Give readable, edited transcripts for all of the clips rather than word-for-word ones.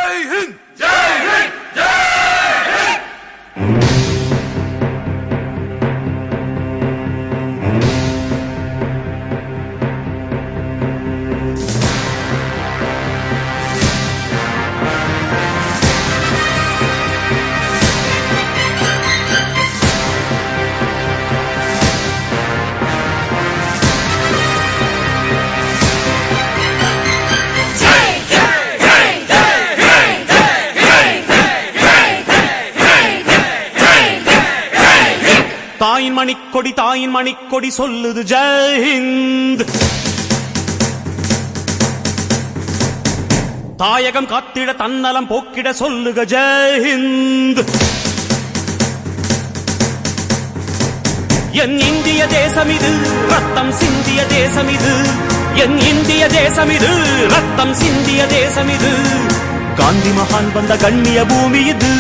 ஜெய் ஹிந்த் ஜெய் ஹிந்த் ஜெய் ஹிந்த். தாயின் மணிக்கொடி தாயின் மணிக்கொடி சொல்லுது ஜெய் ஹிந்த். தாயகம் காத்திட தன்னலம் போக்கிட சொல்லுக ஜெய் ஹிந்த். என் இந்திய தேசம் இது ரத்தம் சிந்திய தேசம் இது. என் இந்திய தேசம் இது ரத்தம் சிந்திய தேசம் இது. காந்தி மகான் வந்த கண்ணிய பூமி இது.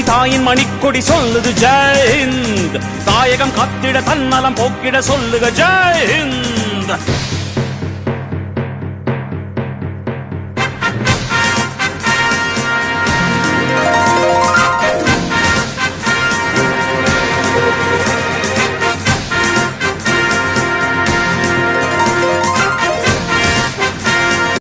தாயின் மணிக்கொடி சொல்லுது ஜெய் ஹிந்த். தாயகம் காத்திட தன்னலம் போக்கிட சொல்லுக ஜெய் ஹிந்த்.